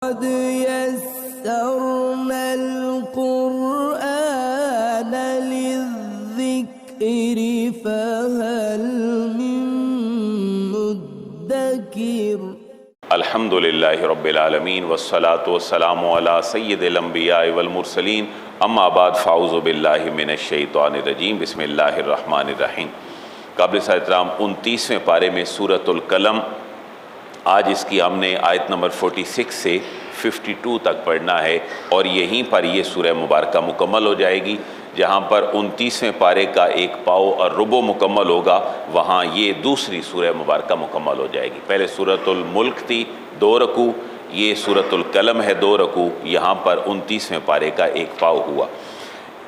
قد يسرنا القرآن للذكر فهل من مدكر الحمد للہ رب العالمین والصلاة والسلام علی سید الانبیاء والمرسلین اما بعد فاعوذ باللہ من الشیطان الرجیم بسم اللہ الرحمن الرحیم۔ قابل احترام 29ویں پارے میں سورۃ القلم، آج اس کی ہم نے آیت نمبر 46 سے 52 تک پڑھنا ہے اور یہیں پر یہ سورہ مبارکہ مکمل ہو جائے گی۔ جہاں پر 29ویں پارے کا ایک پاؤ اور ربع مکمل ہوگا، وہاں یہ دوسری سورہ مبارکہ مکمل ہو جائے گی۔ پہلے سورۃ الملک تھی 2 رکوع، یہ سورۃ القلم ہے 2 رکوع، یہاں پر 29ویں پارے کا ایک پاؤ ہوا۔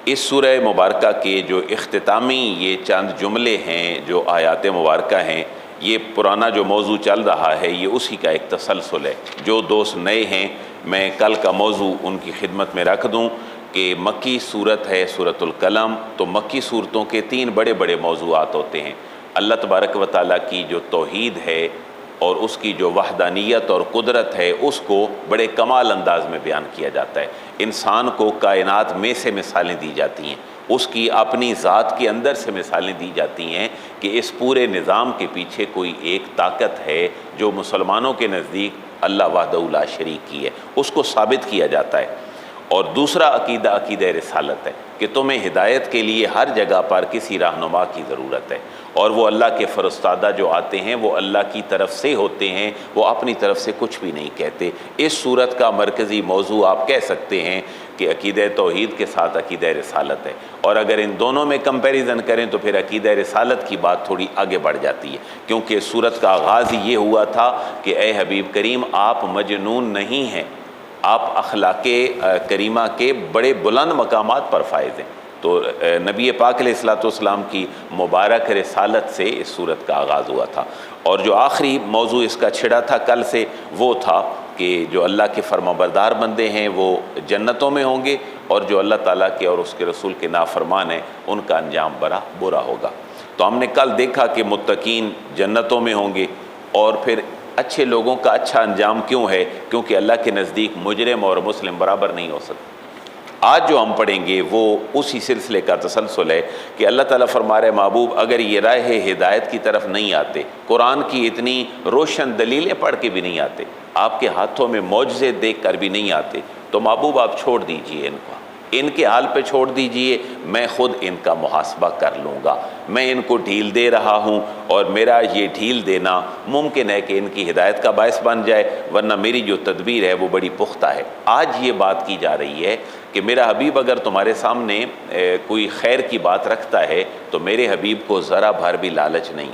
اس سورہ مبارکہ کے جو اختتامی یہ چند جملے ہیں، جو آیات مبارکہ ہیں، یہ پرانا جو موضوع چل رہا ہے یہ اسی کا ایک تسلسل ہے۔ جو دوست نئے ہیں میں کل کا موضوع ان کی خدمت میں رکھ دوں کہ مکی صورت ہے سورۃ القلم، تو مکی صورتوں کے 3 بڑے بڑے موضوعات ہوتے ہیں۔ اللہ تبارک و تعالیٰ کی جو توحید ہے اور اس کی جو وحدانیت اور قدرت ہے اس کو بڑے کمال انداز میں بیان کیا جاتا ہے۔ انسان کو کائنات میں سے مثالیں دی جاتی ہیں، اس کی اپنی ذات کے اندر سے مثالیں دی جاتی ہیں کہ اس پورے نظام کے پیچھے کوئی ایک طاقت ہے جو مسلمانوں کے نزدیک اللہ وحدہ لا شریک کی ہے، اس کو ثابت کیا جاتا ہے۔ اور دوسرا عقیدہ رسالت ہے کہ تمہیں ہدایت کے لیے ہر جگہ پر کسی رہنما کی ضرورت ہے، اور وہ اللہ کے فرستادہ جو آتے ہیں وہ اللہ کی طرف سے ہوتے ہیں، وہ اپنی طرف سے کچھ بھی نہیں کہتے۔ اس صورت کا مرکزی موضوع آپ کہہ سکتے ہیں کہ عقیدہ توحید کے ساتھ عقیدہ رسالت ہے، اور اگر ان دونوں میں کمپیریزن کریں تو پھر عقیدہ رسالت کی بات تھوڑی آگے بڑھ جاتی ہے، کیونکہ صورت کا آغاز یہ ہوا تھا کہ اے حبیب کریم آپ مجنون نہیں ہیں، آپ اخلاق کریمہ کے بڑے بلند مقامات پر فائز ہیں۔ تو نبی پاک علیہ السلام کی مبارک رسالت سے اس صورت کا آغاز ہوا تھا، اور جو آخری موضوع اس کا چھڑا تھا کل سے وہ تھا کہ جو اللہ کے فرما بردار بندے ہیں وہ جنتوں میں ہوں گے، اور جو اللہ تعالیٰ کے اور اس کے رسول کے نافرمان ہیں ان کا انجام بڑا برا ہوگا۔ تو ہم نے کل دیکھا کہ متقین جنتوں میں ہوں گے، اور پھر اچھے لوگوں کا اچھا انجام کیوں ہے؟ کیونکہ اللہ کے نزدیک مجرم اور مسلم برابر نہیں ہو سکتے۔ آج جو ہم پڑھیں گے وہ اسی سلسلے کا تسلسل ہے کہ اللہ تعالیٰ فرما رہے محبوب اگر یہ راہ ہدایت کی طرف نہیں آتے، قرآن کی اتنی روشن دلیلیں پڑھ کے بھی نہیں آتے، آپ کے ہاتھوں میں معجزے دیکھ کر بھی نہیں آتے، تو محبوب آپ چھوڑ دیجئے ان کو، ان کے حال پہ چھوڑ دیجئے، میں خود ان کا محاسبہ کر لوں گا۔ میں ان کو ڈھیل دے رہا ہوں، اور میرا یہ ڈھیل دینا ممکن ہے کہ ان کی ہدایت کا باعث بن جائے، ورنہ میری جو تدبیر ہے وہ بڑی پختہ ہے۔ آج یہ بات کی جا رہی ہے کہ میرا حبیب اگر تمہارے سامنے کوئی خیر کی بات رکھتا ہے تو میرے حبیب کو ذرا بھر بھی لالچ نہیں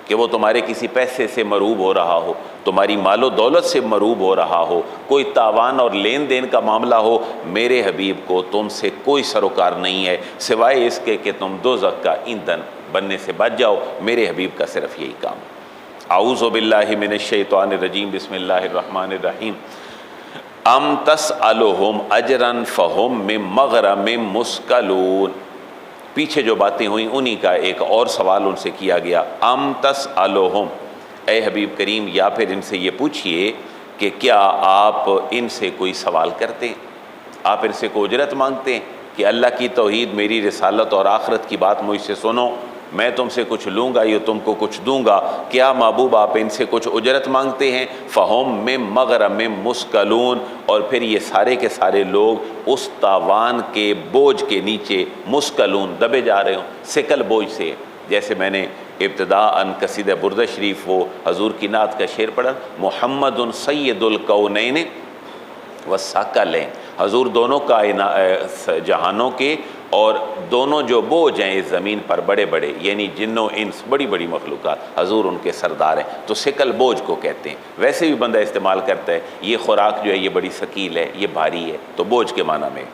کہ وہ تمہارے کسی پیسے سے مروب ہو رہا ہو، تمہاری مال و دولت سے مروب ہو رہا ہو، کوئی تاوان اور لین دین کا معاملہ ہو، میرے حبیب کو تم سے کوئی سروکار نہیں ہے سوائے اس کے کہ تم دوزخ کا ایندھن بننے سے بچ جاؤ۔ میرے حبیب کا صرف یہی کام۔ اعوذ باللہ من الشیطان الرجیم بسم اللہ الرحمن الرحیم۔ ام تسألہم اجرا فہم من مغرم مثقلون، پیچھے جو باتیں ہوئیں انہی کا ایک اور سوال ان سے کیا گیا۔ ام تسألہم، اے حبیب کریم یا پھر ان سے یہ پوچھئے کہ کیا آپ ان سے کوئی سوال کرتے ہیں، آپ ان سے کوئی اجرت مانگتے ہیں کہ اللہ کی توحید، میری رسالت اور آخرت کی بات مجھ سے سنو، میں تم سے کچھ لوں گا یا تم کو کچھ دوں گا، کیا محبوب آپ ان سے کچھ اجرت مانگتے ہیں؟ فہم من مغرم مثقلون، اور پھر یہ سارے کے سارے لوگ اس تاوان کے بوجھ کے نیچے مثقلون دبے جا رہے ہوں، ثقل بوجھ سے۔ جیسے میں نے ابتداءً قصیدہ بردہ شریف وہ حضور کی نعت کا شعر پڑھا، محمد سید الکونین والثقلین، حضور دونوں جہانوں کے اور دونوں جو بوجھ ہیں اس زمین پر بڑے بڑے، یعنی جنوں انس، بڑی بڑی مخلوقات، حضور ان کے سردار ہیں، تو ثقل بوجھ کو کہتے ہیں۔ ویسے بھی بندہ استعمال کرتا ہے یہ خوراک جو ہے یہ بڑی ثقیل ہے، یہ بھاری ہے، تو بوجھ کے معنی میں۔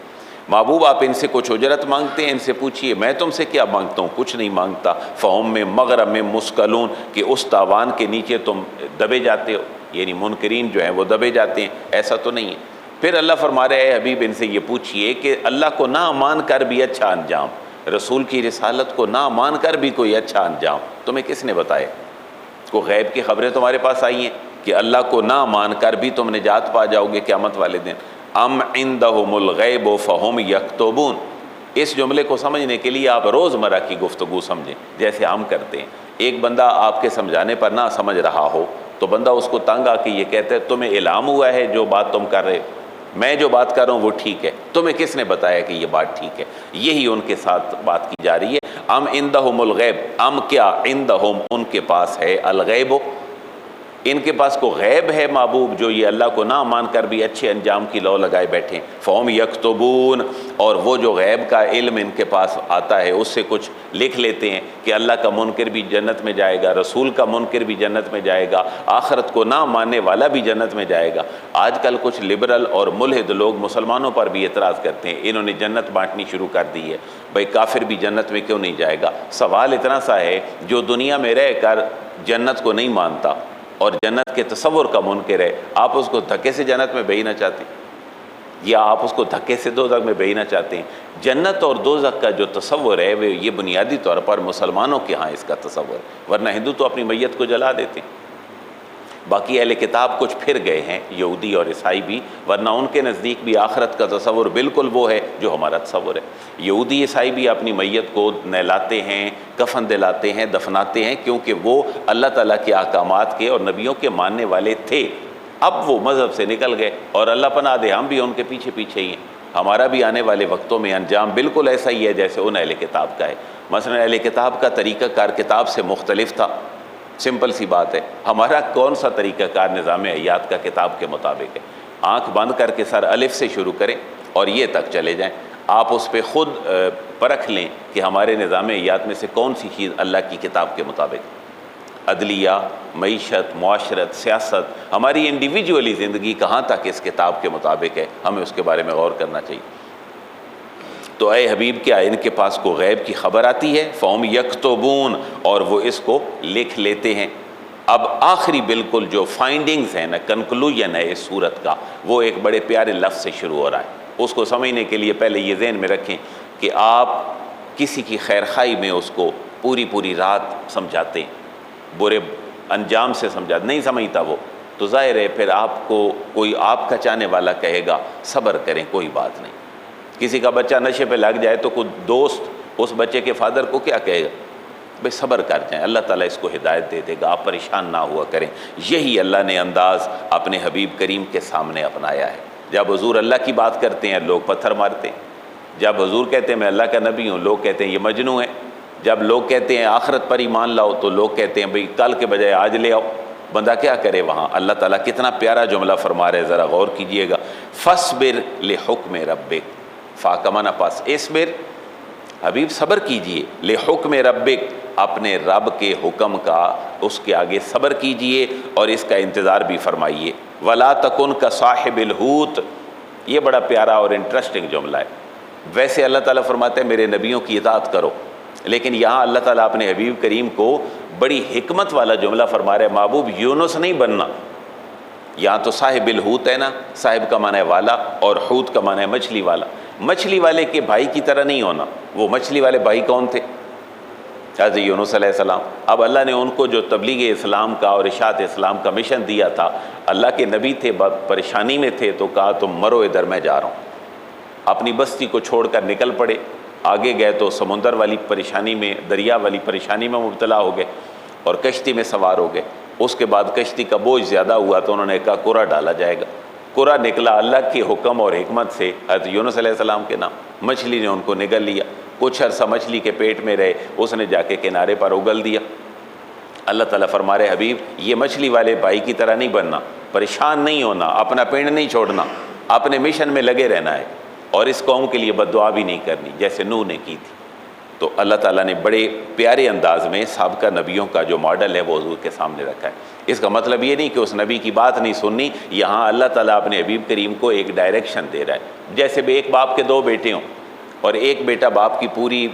محبوب آپ ان سے کچھ اجرت مانگتے ہیں؟ ان سے پوچھئے میں تم سے کیا مانگتا ہوں، کچھ نہیں مانگتا۔ فہم میں مغرم میں مثقلون، کہ اس تاوان کے نیچے تم دبے جاتے ہو، یعنی منکرین جو ہیں وہ دبے جاتے ہیں، ایسا تو نہیں ہے۔ پھر اللہ فرما رہے ہیں حبیب ان سے یہ پوچھئے کہ اللہ کو نہ مان کر بھی اچھا انجام، رسول کی رسالت کو نہ مان کر بھی کوئی اچھا انجام تمہیں کس نے بتایا؟ کو غیب کی خبریں تمہارے پاس آئی ہیں کہ اللہ کو نہ مان کر بھی تم نجات پا جاؤ گے قیامت والے دن۔ ام عندہم الغیب فہم یکتبون، اس جملے کو سمجھنے کے لیے آپ روزمرہ کی گفتگو سمجھیں جیسے ہم کرتے ہیں۔ ایک بندہ آپ کے سمجھانے پر نہ سمجھ رہا ہو تو بندہ اس کو تنگ آ کے یہ کہتا ہے تمہیں الہام ہوا ہے جو بات تم کر رہے، میں جو بات کر رہا ہوں وہ ٹھیک ہے، تمہیں کس نے بتایا کہ یہ بات ٹھیک ہے؟ یہی ان کے ساتھ بات کی جا رہی ہے۔ ام عندہم الغیب، ام کیا، عندہم ان کے پاس ہے، الغیب ان کے پاس کو غیب ہے محبوب جو یہ اللہ کو نہ مان کر بھی اچھے انجام کی لو لگائے بیٹھے، فہم یکتبون، اور وہ جو غیب کا علم ان کے پاس آتا ہے اس سے کچھ لکھ لیتے ہیں کہ اللہ کا منکر بھی جنت میں جائے گا، رسول کا منکر بھی جنت میں جائے گا، آخرت کو نہ ماننے والا بھی جنت میں جائے گا۔ آج کل کچھ لبرل اور ملحد لوگ مسلمانوں پر بھی اعتراض کرتے ہیں، انہوں نے جنت بانٹنی شروع کر دی ہے، بھئی کافر بھی جنت میں کیوں نہیں جائے گا؟ سوال اتنا سا ہے، جو دنیا میں رہ کر جنت کو نہیں مانتا اور جنت کے تصور کا منکر ہے، آپ اس کو دھکے سے جنت میں بھیجنا چاہتے ہیں یا آپ اس کو دھکے سے دوزخ میں بھیجنا چاہتے ہیں؟ جنت اور دوزخ کا جو تصور ہے وہ یہ بنیادی طور پر مسلمانوں کے ہاں اس کا تصور ہے، ورنہ ہندو تو اپنی میت کو جلا دیتے ہیں۔ باقی اہل کتاب کچھ پھر گئے ہیں، یہودی اور عیسائی بھی، ورنہ ان کے نزدیک بھی آخرت کا تصور بالکل وہ ہے جو ہمارا تصور ہے۔ یہودی عیسائی بھی اپنی میت کو نہلاتے ہیں، کفن دلاتے ہیں، دفناتے ہیں، کیونکہ وہ اللہ تعالیٰ کے احکامات کے اور نبیوں کے ماننے والے تھے۔ اب وہ مذہب سے نکل گئے اور اللہ پناہ دے ہم بھی ان کے پیچھے پیچھے ہی ہیں۔ ہمارا بھی آنے والے وقتوں میں انجام بالکل ایسا ہی ہے جیسے ان اہل کتاب کا ہے۔ مثلا اہل کتاب کا طریقہ کار کتاب سے مختلف تھا، سمپل سی بات ہے۔ ہمارا کون سا طریقہ کار نظام حیات کا کتاب کے مطابق ہے؟ آنکھ بند کر کے سر الف سے شروع کریں اور یہ تک چلے جائیں، آپ اس پہ خود پرکھ لیں کہ ہمارے نظام حیات میں سے کون سی چیز اللہ کی کتاب کے مطابق ہے۔ عدلیہ، معیشت، معاشرت، سیاست، ہماری انڈیویجولی زندگی کہاں تک اس کتاب کے مطابق ہے، ہمیں اس کے بارے میں غور کرنا چاہیے۔ تو اے حبیب کیا ان کے پاس کو غیب کی خبر آتی ہے؟ فہم یکتبون، اور وہ اس کو لکھ لیتے ہیں۔ اب آخری بالکل جو فائنڈنگز ہیں نا، کنکلوژن ہے اس صورت کا، وہ ایک بڑے پیارے لفظ سے شروع ہو رہا ہے۔ اس کو سمجھنے کے لیے پہلے یہ ذہن میں رکھیں کہ آپ کسی کی خیرخواہی میں اس کو پوری رات سمجھاتے ہیں، برے انجام سے سمجھاتے، نہیں سمجھتا وہ تو ظاہر ہے پھر آپ کو کوئی آپ کا چاہنے والا کہے گا صبر کریں کوئی بات نہیں۔ کسی کا بچہ نشے پہ لگ جائے تو کوئی دوست اس بچے کے فادر کو کیا کہے گا؟ بھئی صبر کر جائیں، اللہ تعالیٰ اس کو ہدایت دے دے گا، آپ پریشان نہ ہوا کریں۔ یہی اللہ نے انداز اپنے حبیب کریم کے سامنے اپنایا ہے۔ جب حضور اللہ کی بات کرتے ہیں لوگ پتھر مارتے ہیں، جب حضور کہتے ہیں میں اللہ کا نبی ہوں لوگ کہتے ہیں یہ مجنون ہے، جب لوگ کہتے ہیں آخرت پر ایمان لاؤ تو لوگ کہتے ہیں بھئی کل کے بجائے آج لے آؤ۔ بندہ کیا کرے وہاں؟ اللہ تعالیٰ کتنا پیارا جملہ فرما رہے، ذرا غور کیجئے گا۔ فَاصْبِرْ لِحُکْمِ رَبِّکَ، فاکمانہ پاس اصبر، حبیب صبر کیجئے، لحکم ربک، اپنے رب کے حکم کا اس کے آگے صبر کیجئے اور اس کا انتظار بھی فرمائیے۔ وَلَا تَكُنْ كَصَاحِبِ الْحُوتِ، یہ بڑا پیارا اور انٹرسٹنگ جملہ ہے۔ ویسے اللہ تعالیٰ فرماتے ہیں میرے نبیوں کی اطاعت کرو، لیکن یہاں اللہ تعالیٰ اپنے حبیب کریم کو بڑی حکمت والا جملہ فرما رہے، محبوب یونس نہیں بننا۔ یہاں تو صاحب الحوت ہے نا، صاحب کا معنی ہے والا اور حوت کا معنی ہے مچھلی والا۔ مچھلی والے کے بھائی کی طرح نہیں ہونا۔ وہ مچھلی والے بھائی کون تھے؟ حضرت یونس علیہ السلام۔ اب اللہ نے ان کو جو تبلیغ اسلام کا اور ارشاد اسلام کا مشن دیا تھا، اللہ کے نبی تھے، پریشانی میں تھے تو کہا تم مرو ادھر میں جا رہا ہوں۔ اپنی بستی کو چھوڑ کر نکل پڑے، آگے گئے تو سمندر والی پریشانی میں، دریا والی پریشانی میں مبتلا ہو گئے اور کشتی میں سوار ہو گئے۔ اس کے بعد کشتی کا بوجھ زیادہ ہوا تو انہوں نے کہا قرہ ڈالا جائے گا۔ قرہ نکلا اللہ کے حکم اور حکمت سے حضرت یونس علیہ السلام کے نام۔ مچھلی نے ان کو نگل لیا، کچھ عرصہ مچھلی کے پیٹ میں رہے، اس نے جا کے کنارے پر اگل دیا۔ اللہ تعالیٰ فرما رہے حبیب یہ مچھلی والے بھائی کی طرح نہیں بننا، پریشان نہیں ہونا، اپنا پینڈ نہیں چھوڑنا، اپنے مشن میں لگے رہنا ہے اور اس قوم کے لیے بد دعا بھی نہیں کرنی جیسے نوح نے کی تھی۔ تو اللہ تعالیٰ نے بڑے پیارے انداز میں سابقہ نبیوں کا جو ماڈل ہے وہ حضور کے سامنے رکھا ہے۔ اس کا مطلب یہ نہیں کہ اس نبی کی بات نہیں سننی، یہاں اللہ تعالیٰ اپنے حبیب کریم کو ایک ڈائریکشن دے رہا ہے۔ جیسے بھی ایک باپ کے دو بیٹے ہوں اور ایک بیٹا باپ کی پوری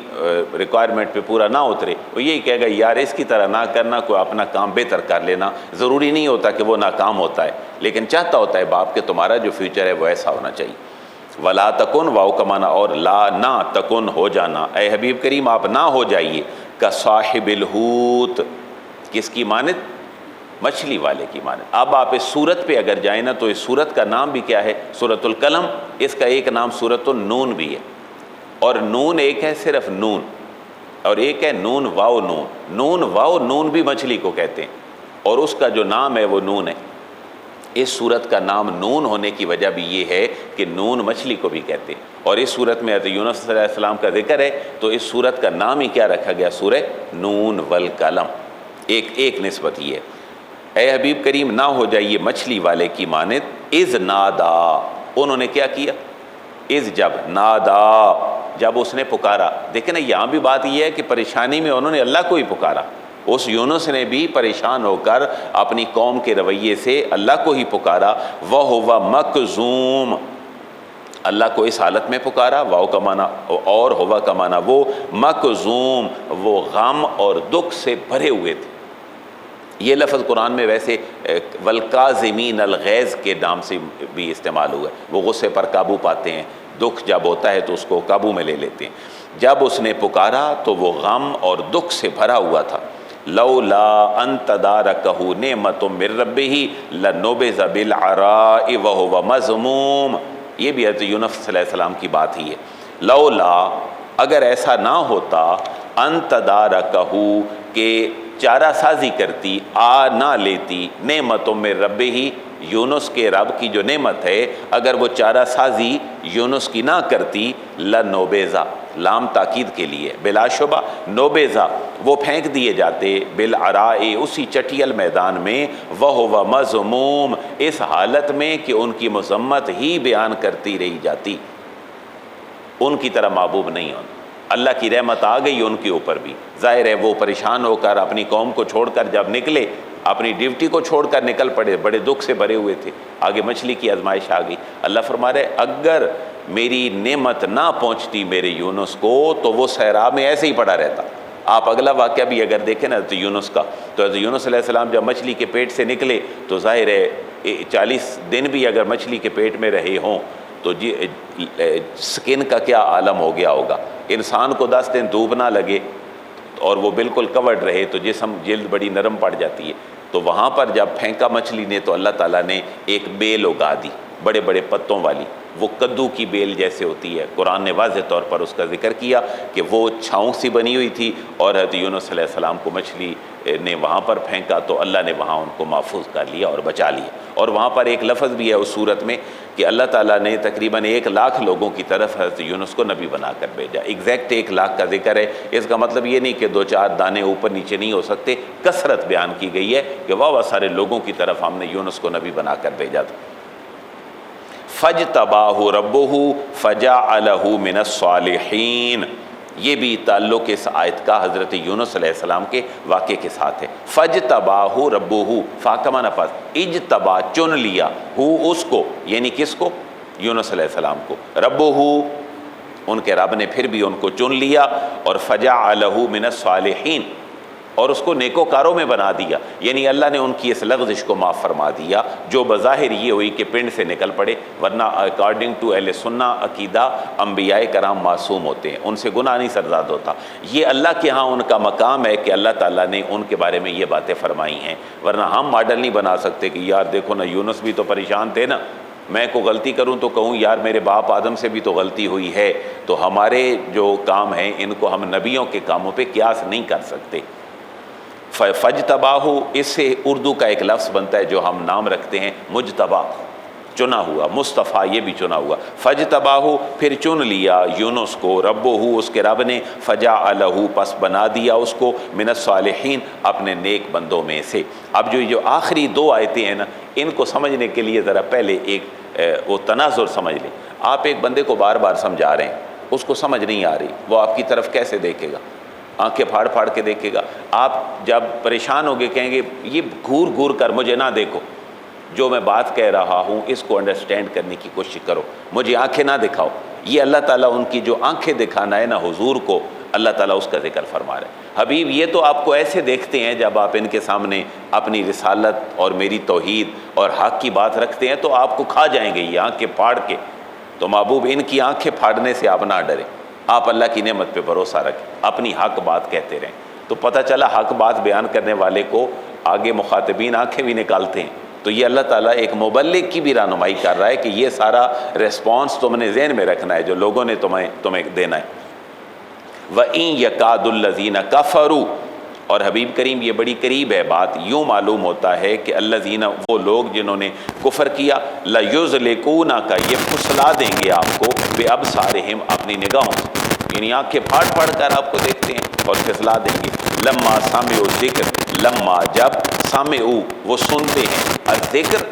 ریکوائرمنٹ پہ پورا نہ اترے، وہ یہی کہے گا یار اس کی طرح نہ کرنا، کوئی اپنا کام بہتر کر لینا۔ ضروری نہیں ہوتا کہ وہ ناکام ہوتا ہے، لیکن چاہتا ہوتا ہے باپ کہ تمہارا جو فیوچر ہے وہ ایسا ہونا چاہیے۔ ولا تکن، واو کا معنی اور لا نہ تکن ہو جانا، اے حبیب کریم آپ نہ ہو جائیے کا صاحب الحوت، کس کی مانند؟ مچھلی والے کی مانند۔ اب آپ اس سورت پہ اگر جائیں نا تو اس سورت کا نام بھی کیا ہے؟ سورۃ القلم۔ اس کا ایک نام سورۃ النون بھی ہے، اور نون ایک ہے صرف نون، اور ایک ہے نون واو نون۔ نون واو نون بھی مچھلی کو کہتے ہیں، اور اس کا جو نام ہے وہ نون ہے۔ اس سورت کا نام نون ہونے کی وجہ بھی یہ ہے کہ نون مچھلی کو بھی کہتے ہیں، اور اس سورت میں حضرت یونس صلی اللہ علیہ السلام کا ذکر ہے، تو اس سورت کا نام ہی کیا رکھا گیا؟ سورہ نون والقلم۔ ایک نسبت یہ ہے۔ اے حبیب کریم نہ ہو جائیے مچھلی والے کی مانند، اذ نادا، انہوں نے کیا کیا؟ اذ جب، نادا جب اس نے پکارا۔ دیکھیں نا یہاں بھی بات یہ ہے کہ پریشانی میں انہوں نے اللہ کو ہی پکارا۔ اس یونس نے بھی پریشان ہو کر اپنی قوم کے رویے سے اللہ کو ہی پکارا۔ وَهُوَ مَكْظُومٌ، اللہ کو اس حالت میں پکارا، واو کا معنی اور ہوا کا معنی وہ، مکظوم وہ غم اور دکھ سے بھرے ہوئے تھے۔ یہ لفظ قرآن میں ویسے والکاظمین الغیظ کے نام سے بھی استعمال ہوا ہے، وہ غصے پر قابو پاتے ہیں، دکھ جب ہوتا ہے تو اس کو قابو میں لے لیتے ہیں۔ جب اس نے پکارا تو وہ غم اور دکھ سے بھرا ہوا تھا۔ لولا ان تدارکہ نعمت من ربہ لنبذ بالعراء وہو مذموم، یہ بھی حضرت یونس صلی اللہ علیہ السلام کی بات ہی ہے۔ لولا اگر ایسا نہ ہوتا، ان تدارکہ کہ چارہ سازی کرتی، نہ لیتی، نعمت من ربہ یونس کے رب کی جو نعمت ہے، اگر وہ چارہ سازی یونس کی نہ کرتی، لنبذ، لام تاکید کے لیے، بلا شبہ نوبیزہ وہ پھینک دیے جاتے، بالعراء اسی چٹیل میدان میں، وہو مذموم اس حالت میں کہ ان کی مذمت ہی بیان کرتی رہی جاتی، ان کی طرح محبوب نہیں ہونا۔ اللہ کی رحمت آ گئی ان کے اوپر بھی، ظاہر ہے وہ پریشان ہو کر اپنی قوم کو چھوڑ کر جب نکلے، اپنی ڈیوٹی کو چھوڑ کر نکل پڑے، بڑے دکھ سے بھرے ہوئے تھے، آگے مچھلی کی آزمائش آ گئی۔ اللہ فرما رہے اگر میری نعمت نہ پہنچتی میرے یونس کو تو وہ صحرا میں ایسے ہی پڑا رہتا۔ آپ اگلا واقعہ بھی اگر دیکھیں نا حضرت یونس کا، تو حضرت یونس علیہ السلام جب مچھلی کے پیٹ سے نکلے تو ظاہر ہے 40 دن بھی اگر مچھلی کے پیٹ میں رہے ہوں تو سکن کا کیا عالم ہو گیا ہوگا۔ انسان کو 10 دن دھوپ نہ لگے اور وہ بالکل کورڈ رہے تو جسم جلد بڑی نرم پڑ جاتی ہے، تو وہاں پر جب پھینکا مچھلی نے تو اللہ تعالیٰ نے ایک بیل اگا دی، بڑے بڑے پتوں والی، وہ کدو کی بیل جیسے ہوتی ہے۔ قرآن نے واضح طور پر اس کا ذکر کیا کہ وہ چھاؤں سی بنی ہوئی تھی، اور حضرت یونس علیہ السلام کو مچھلی نے وہاں پر پھینکا تو اللہ نے وہاں ان کو محفوظ کر لیا اور بچا لیا۔ اور وہاں پر ایک لفظ بھی ہے اس صورت میں کہ اللہ تعالیٰ نے تقریباً 1 لاکھ لوگوں کی طرف حضرت یونس کو نبی بنا کر بھیجا۔ ایگزیکٹ 1 لاکھ کا ذکر ہے، اس کا مطلب یہ نہیں کہ 2-4 دانے اوپر نیچے نہیں ہو سکتے، کثرت بیان کی گئی ہے کہ واہ سارے لوگوں کی طرف ہم نے یونس کو نبی بنا کر بھیجا تھا۔ فَاجْتَبَاهُ رَبُّهُ فَجَعَلَهُ مِنَ الصَّالِحِينَ، یہ بھی تعلق اس آیت کا حضرت یونس علیہ السلام کے واقعے کے ساتھ ہے۔ فَاجْتَبَاهُ رَبُّهُ، فا کا معنی پاس، اجتبا چن لیا، ہو اس کو، یعنی کس کو؟ یونس علیہ السلام کو، رَبُّهُ ان کے رب نے پھر بھی ان کو چن لیا، اور فَجَعَلَهُ مِنَ الصَّالِحِينَ اور اس کو نیکوکاروں میں بنا دیا، یعنی اللہ نے ان کی اس لغزش کو معاف فرما دیا جو بظاہر یہ ہوئی کہ پنڈ سے نکل پڑے، ورنہ اکارڈنگ ٹو اہل سنہ عقیدہ انبیاء کرام معصوم ہوتے ہیں، ان سے گناہ نہیں سرزاد ہوتا۔ یہ اللہ کے ہاں ان کا مقام ہے کہ اللہ تعالیٰ نے ان کے بارے میں یہ باتیں فرمائی ہیں، ورنہ ہم ماڈل نہیں بنا سکتے کہ یار دیکھو نا یونس بھی تو پریشان تھے نا، میں کو غلطی کروں تو کہوں یار میرے باپ آدم سے بھی تو غلطی ہوئی ہے، تو ہمارے جو کام ہیں ان کو ہم نبیوں کے کاموں پہ قیاس نہیں کر سکتے۔ فجتباہ اس سے اردو کا ایک لفظ بنتا ہے جو ہم نام رکھتے ہیں مجتبا، چنا ہوا، مصطفیٰ یہ بھی چنا ہوا۔ فجتباہ پھر چن لیا یونس کو، ربہ اس کے رب نے، فجعلہ پس بنا دیا اس کو، من الصالحین اپنے نیک بندوں میں سے۔ اب جو آخری 2 آیتیں ہیں نا، ان کو سمجھنے کے لیے ذرا پہلے ایک وہ تناظر سمجھ لیں۔ آپ ایک بندے کو بار بار سمجھا رہے ہیں، اس کو سمجھ نہیں آ رہی، وہ آپ کی طرف کیسے دیکھے گا؟ آنکھیں پھاڑ پھاڑ کے دیکھے گا۔ آپ جب پریشان ہوگے کہیں گے یہ گھور گھور کر مجھے نہ دیکھو، جو میں بات کہہ رہا ہوں اس کو انڈرسٹینڈ کرنے کی کوشش کرو، مجھے آنکھیں نہ دکھاؤ۔ یہ اللہ تعالیٰ ان کی جو آنکھیں دکھانا ہے نا حضور کو، اللہ تعالیٰ اس کا ذکر فرما رہے ہیں۔ حبیب یہ تو آپ کو ایسے دیکھتے ہیں جب آپ ان کے سامنے اپنی رسالت اور میری توحید اور حق کی بات رکھتے ہیں تو آپ کو کھا جائیں گے یہ آنکھیں پھاڑ کے۔ تو محبوب ان کی آنکھیں پھاڑنے سے آپ نہ ڈریں، آپ اللہ کی نعمت پہ بھروسہ رکھیں، اپنی حق بات کہتے رہیں۔ تو پتہ چلا حق بات بیان کرنے والے کو آگے مخاطبین آنکھیں بھی نکالتے ہیں. تو یہ اللہ تعالیٰ ایک مبلغ کی بھی رہنمائی کر رہا ہے کہ یہ سارا ریسپانس تم نے ذہن میں رکھنا ہے جو لوگوں نے تمہیں دینا ہے. وَإِن يَكَادُ الَّذِينَ كَفَرُوا، اور حبیب کریم یہ بڑی قریب ہے بات، یوں معلوم ہوتا ہے کہ الذین، وہ لوگ جنہوں نے کفر کیا، لَيُزْلِقُونَكَ، یہ پھسلا دیں گے آپ کو، بِأَبْصَارِهِمْ، اپنی نگاہوں سے، یعنی آنکھیں پھاڑ پھاڑ کر آپ کو دیکھتے ہیں اور پھسلا دیں گے. لما سمعوا الذکر، لما جب، سمعوا وہ سنتے ہیں، الذکر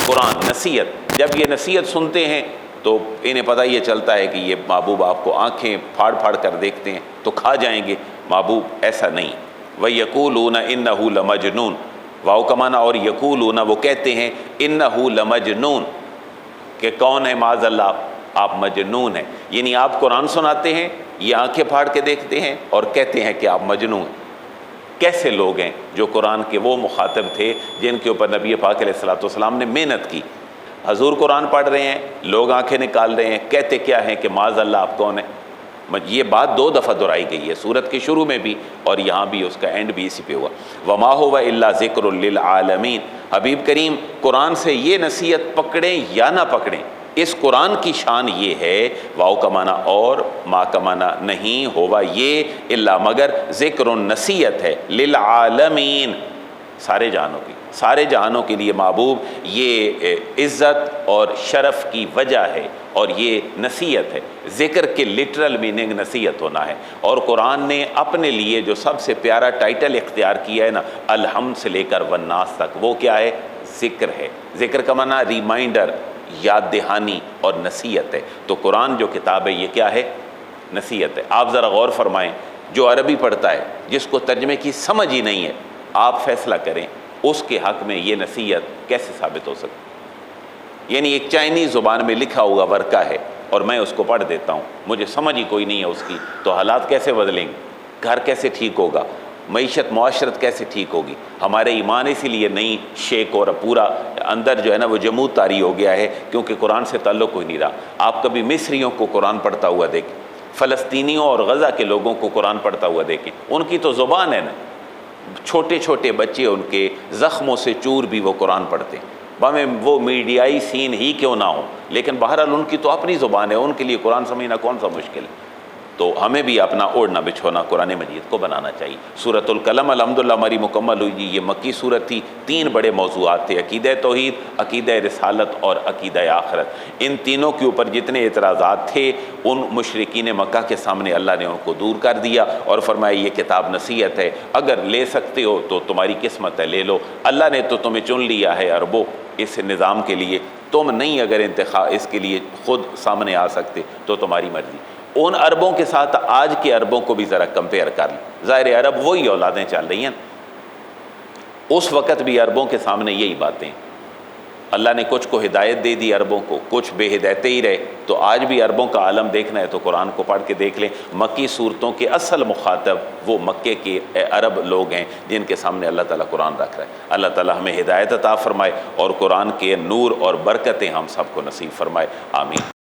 قرآن نصیحت، جب یہ نصیحت سنتے ہیں تو انہیں پتہ یہ چلتا ہے کہ یہ محبوب آپ کو آنکھیں پھاڑ پھاڑ کر دیکھتے ہیں تو کھا جائیں گے. محبوب ایسا نہیں. وَيَقُولُونَ إِنَّهُ لَمَجْنُونَ، واو کا معنی، اور یقولون وہ کہتے ہیں، إِنَّهُ لَمَجْنُون، کہ کون ہے معاذ اللہ آپ مجنون ہیں. یعنی آپ قرآن سناتے ہیں، یہ آنکھیں پھاڑ کے دیکھتے ہیں اور کہتے ہیں کہ آپ مجنون. کیسے لوگ ہیں جو قرآن کے وہ مخاطب تھے جن کے اوپر نبی پاک علیہ الصلوۃ والسلام نے محنت کی. حضور قرآن پڑھ رہے ہیں، لوگ آنکھیں نکال رہے ہیں، کہتے کیا ہیں کہ معاذ اللہ آپ کون ہیں. یہ بات 2 دفعہ دہرائی گئی ہے، سورت کے شروع میں بھی اور یہاں بھی، اس کا اینڈ بھی اسی پہ ہوا. وما هو الا ذکر للعالمین. حبیب کریم قرآن سے یہ نصیحت پکڑیں یا نہ پکڑیں، اس قرآن کی شان یہ ہے، واو کا معنی اور، ما کا معنی نہیں، ہوا یہ، الا مگر، ذکر نصیحت ہے، للعالمین سارے جہانوں کی، سارے جہانوں کے لیے محبوب یہ عزت اور شرف کی وجہ ہے اور یہ نصیحت ہے. ذکر کے لٹرل میننگ نصیحت ہونا ہے. اور قرآن نے اپنے لیے جو سب سے پیارا ٹائٹل اختیار کیا ہے نا، الحمد سے لے کر والناس تک، وہ کیا ہے؟ ذکر ہے. ذکر کا معنی ریمائنڈر، یاد دہانی اور نصیحت ہے. تو قرآن جو کتاب ہے یہ کیا ہے؟ نصیحت ہے. آپ ذرا غور فرمائیں، جو عربی پڑھتا ہے، جس کو ترجمے کی سمجھ ہی نہیں ہے، آپ فیصلہ کریں اس کے حق میں یہ نصیحت کیسے ثابت ہو سکتی. یعنی ایک چائنیز زبان میں لکھا ہوا ورقہ ہے اور میں اس کو پڑھ دیتا ہوں، مجھے سمجھ ہی کوئی نہیں ہے اس کی، تو حالات کیسے بدلیں گے؟ گھر کیسے ٹھیک ہوگا؟ معیشت معاشرت کیسے ٹھیک ہوگی؟ ہمارے ایمان اسی لیے نہیں شیک اور پورا اندر جو ہے نا وہ جمود طاری ہو گیا ہے، کیونکہ قرآن سے تعلق کوئی نہیں رہا. آپ کبھی مصریوں کو قرآن پڑھتا ہوا دیکھیں، فلسطینیوں اور غزہ کے لوگوں کو قرآن پڑھتا ہوا دیکھیں، ان کی تو زبان ہے نا، چھوٹے چھوٹے بچے ان کے زخموں سے چور بھی وہ قرآن پڑھتے ہیں. ہمیں وہ میڈیائی سین ہی کیوں نہ ہو، لیکن بہرحال ان کی تو اپنی زبان ہے، ان کے لیے قرآن سمجھنا کون سا مشکل ہے. تو ہمیں بھی اپنا اوڑھنا بچھونا قرآن مجید کو بنانا چاہیے. سورۃ القلم الحمدللہ ہماری مکمل ہوئی. یہ مکی سورت تھی. 3 بڑے موضوعات تھے، عقیدہ توحید، عقیدہ رسالت اور عقیدہ آخرت. ان تینوں کے اوپر جتنے اعتراضات تھے ان مشرکین مکہ کے سامنے اللہ نے ان کو دور کر دیا اور فرمایا یہ کتاب نصیحت ہے، اگر لے سکتے ہو تو تمہاری قسمت ہے، لے لو. اللہ نے تو تمہیں چن لیا ہے عربوں اس نظام کے لیے، تم نہیں اگر انتخاب اس کے لیے خود سامنے آ سکتے تو تمہاری مرضی. ان عربوں کے ساتھ آج کے عربوں کو بھی ذرا کمپیئر کر لیں. ظاہر عرب وہی اولادیں چل رہی ہیں، اس وقت بھی عربوں کے سامنے یہی باتیں. اللہ نے کچھ کو ہدایت دے دی عربوں کو، کچھ بے ہدایتے ہی رہے. تو آج بھی عربوں کا عالم دیکھنا ہے تو قرآن کو پڑھ کے دیکھ لیں. مکی صورتوں کے اصل مخاطب وہ مکے کے عرب لوگ ہیں جن کے سامنے اللہ تعالیٰ قرآن رکھ رہا ہے. اللہ تعالیٰ ہمیں ہدایت عطا فرمائے اور قرآن کے نور اور برکتیں ہم سب کو نصیب فرمائے. آمین.